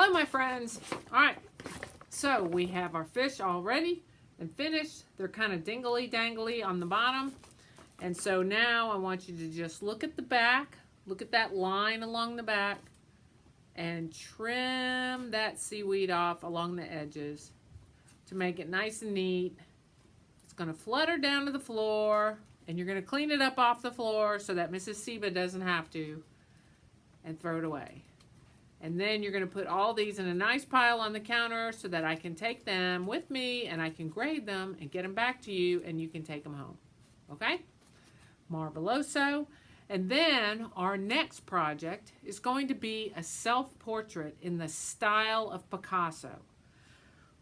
Hello, my friends. All right, so we have our fish all ready and finished. They're kind of dingly-dangly on the bottom. And so now I want you to just look at the back, look at that line along the back, and trim that seaweed off along the edges to make it nice and neat. It's going to flutter down to the floor, and you're going to clean it up off the floor so that Mrs. Seba doesn't have to, and throw it away. And then you're going to put all these in a nice pile on the counter so that I can take them with me and I can grade them and get them back to you and you can take them home. Okay? Marveloso. And then our next project is going to be a self-portrait in the style of Picasso.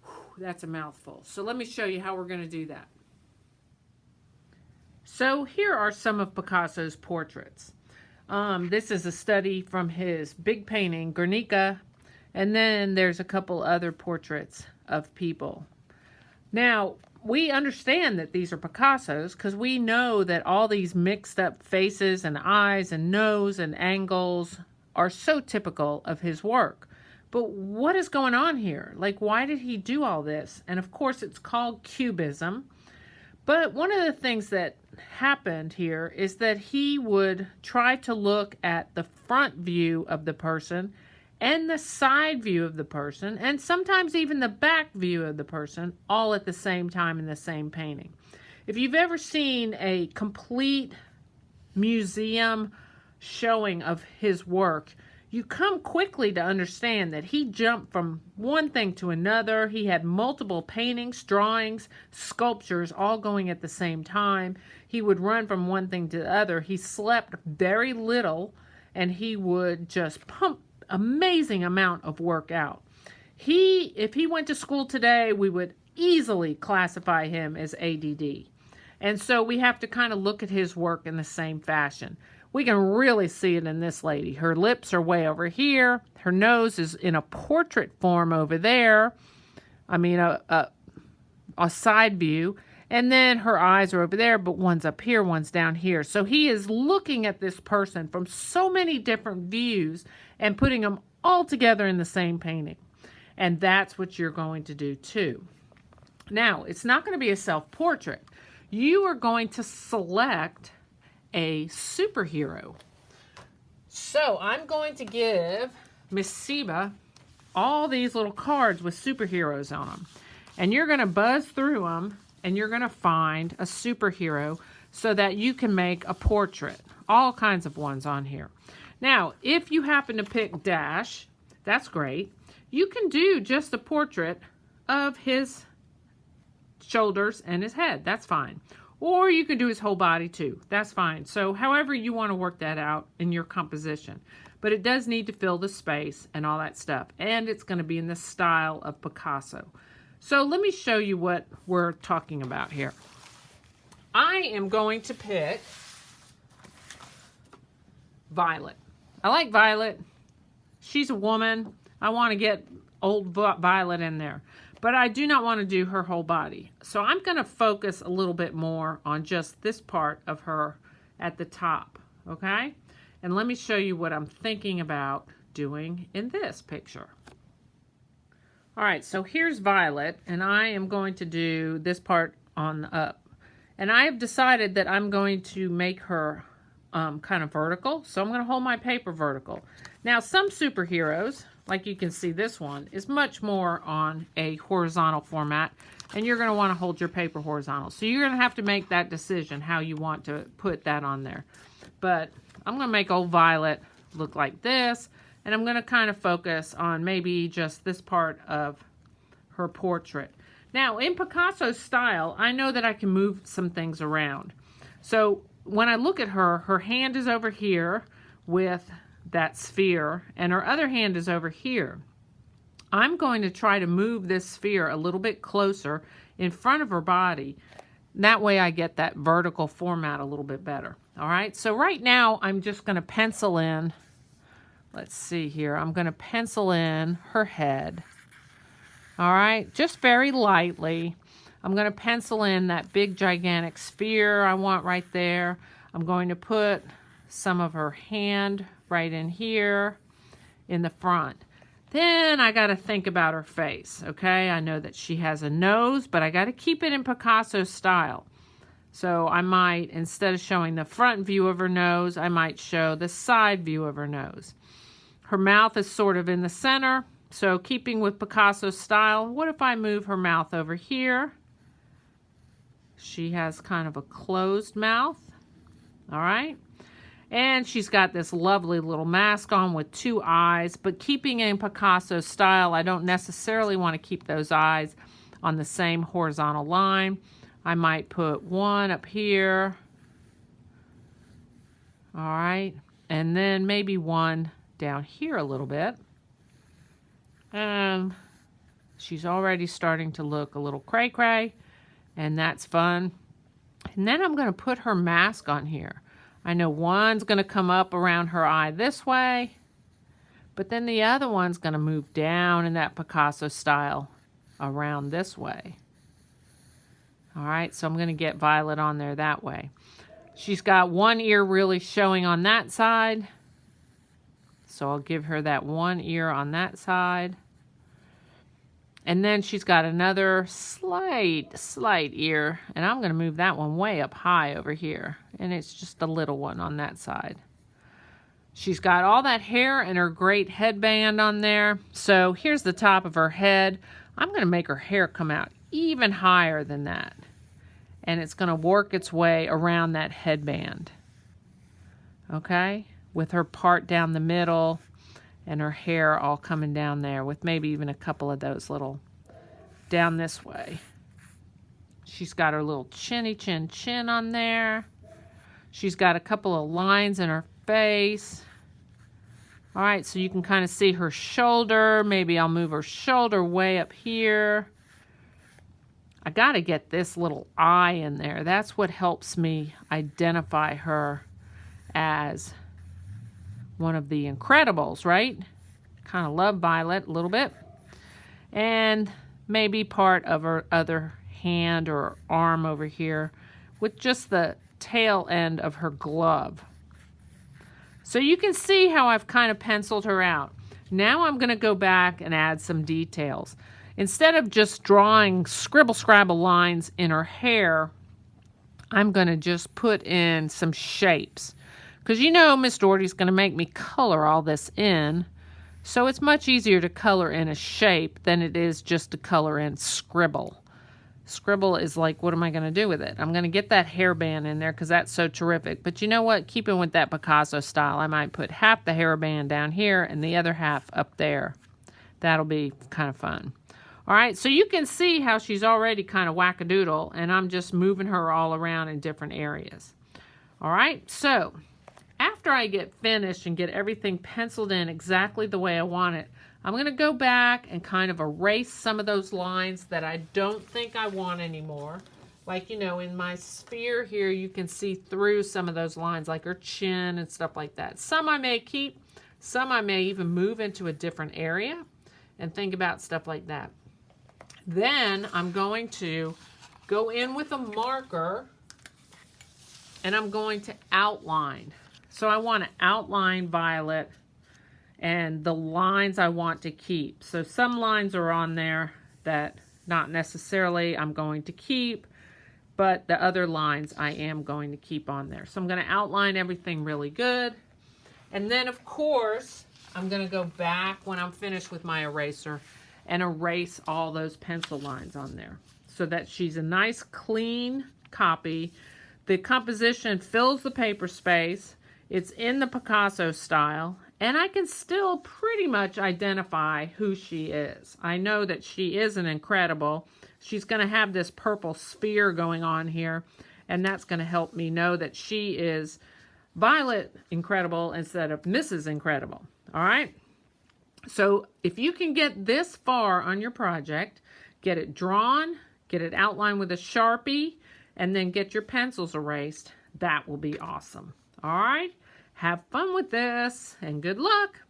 Whew, that's a mouthful. So let me show you how we're going to do that. So here are some of Picasso's portraits. This is a study from his big painting, Guernica, and then there's a couple other portraits of people. Now, we understand that these are Picasso's because we know that all these mixed up faces and eyes and nose and angles are so typical of his work. But what is going on here? Like, why did he do all this? And of course, it's called Cubism. But one of the things that happened here is that he would try to look at the front view of the person and the side view of the person and sometimes even the back view of the person all at the same time in the same painting. If you've ever seen a complete museum showing of his work, you come quickly to understand that he jumped from one thing to another. He had multiple paintings, drawings, sculptures all going at the same time. He would run from one thing to the other. He slept very little and he would just pump amazing amount of work out. If he went to school today, we would easily classify him as ADD. And so we have to kind of look at his work in the same fashion. We can really see it in this lady. Her lips are way over here. Her nose is in a portrait form over there. I mean, a side view. And then her eyes are over there, but one's up here, one's down here. So he is looking at this person from so many different views and putting them all together in the same painting. And that's what you're going to do too. Now, it's not going to be a self-portrait. You are going to select a superhero. So I'm going to give Miss Seba all these little cards with superheroes on them. And you're going to buzz through them and you're going to find a superhero so that you can make a portrait. All kinds of ones on here. Now, if you happen to pick Dash, that's great. You can do just a portrait of his shoulders and his head. That's fine. Or you can do his whole body too. That's fine. So however you want to work that out in your composition. But it does need to fill the space and all that stuff. And it's going to be in the style of Picasso. So let me show you what we're talking about here. I am going to pick Violet. I like Violet. She's a woman. I want to get old Violet in there. But I do not want to do her whole body. So I'm going to focus a little bit more on just this part of her at the top. Okay? And let me show you what I'm thinking about doing in this picture. Alright, so here's Violet. And I am going to do this part on the up. And I have decided that I'm going to make her kind of vertical. So I'm going to hold my paper vertical. Now some superheroes, like you can see this one, is much more on a horizontal format, and you're going to want to hold your paper horizontal. So you're going to have to make that decision how you want to put that on there. But I'm going to make old Violet look like this, and I'm going to kind of focus on maybe just this part of her portrait. Now, in Picasso's style, I know that I can move some things around. So when I look at her, her hand is over here with that sphere, and her other hand is over here. I'm going to try to move this sphere a little bit closer in front of her body. That way I get that vertical format a little bit better. All right, so right now I'm just going to pencil in, let's see here, I'm going to pencil in her head. All right, just very lightly. I'm going to pencil in that big gigantic sphere I want right there. I'm going to put some of her hand right in here in the front. Then I got to think about her face, okay? I know that she has a nose, but I got to keep it in Picasso style. So I might, instead of showing the front view of her nose, I might show the side view of her nose. Her mouth is sort of in the center. So keeping with Picasso style, what if I move her mouth over here? She has kind of a closed mouth. All right. And she's got this lovely little mask on with 2 eyes, but keeping in Picasso style, I don't necessarily want to keep those eyes on the same horizontal line. I might put one up here. All right. And then maybe one down here a little bit. She's already starting to look a little cray-cray, and that's fun. And then I'm going to put her mask on here. I know one's going to come up around her eye this way, but then the other one's going to move down in that Picasso style around this way. All right, so I'm going to get Violet on there that way. She's got one ear really showing on that side, so I'll give her that one ear on that side. And then she's got another slight ear, and I'm going to move that one way up high over here. And it's just a little one on that side. She's got all that hair and her great headband on there. So here's the top of her head. I'm going to make her hair come out even higher than that. And it's going to work its way around that headband. Okay? With her part down the middle. And her hair all coming down there with maybe even a couple of those little down this way. She's got her little chinny chin on there. She's got a couple of lines in her face. All right, so you can kind of see her shoulder. Maybe I'll move her shoulder way up here. I got to get this little eye in there. That's what helps me identify her as one of the Incredibles, right? Kind of love Violet a little bit. And maybe part of her other hand or arm over here with just the tail end of her glove. So you can see how I've kind of penciled her out. Now I'm going to go back and add some details. Instead of just drawing scribble-scrabble lines in her hair, I'm going to just put in some shapes. Because you know Miss Doherty's going to make me color all this in. So it's much easier to color in a shape than it is just to color in scribble. Scribble is like, what am I going to do with it? I'm going to get that hairband in there because that's so terrific. But you know what? Keeping with that Picasso style, I might put half the hairband down here and the other half up there. That'll be kind of fun. All right, so you can see how she's already kind of wackadoodle, and I'm just moving her all around in different areas. All right, so after I get finished and get everything penciled in exactly the way I want it, I'm going to go back and kind of erase some of those lines that I don't think I want anymore. Like, you know, in my sphere here, you can see through some of those lines, like her chin and stuff like that. Some I may keep, some I may even move into a different area and think about stuff like that. Then I'm going to go in with a marker and I'm going to outline. So I want to outline Violet and the lines I want to keep. So some lines are on there that not necessarily I'm going to keep, but the other lines I am going to keep on there. So I'm going to outline everything really good. And then, of course, I'm going to go back when I'm finished with my eraser and erase all those pencil lines on there so that she's a nice, clean copy. The composition fills the paper space. It's in the Picasso style, and I can still pretty much identify who she is. I know that she is an Incredible. She's going to have this purple sphere going on here, and that's going to help me know that she is Violet Incredible instead of Mrs. Incredible. All right? So if you can get this far on your project, get it drawn, get it outlined with a Sharpie, and then get your pencils erased, that will be awesome. All right? Have fun with this, and good luck.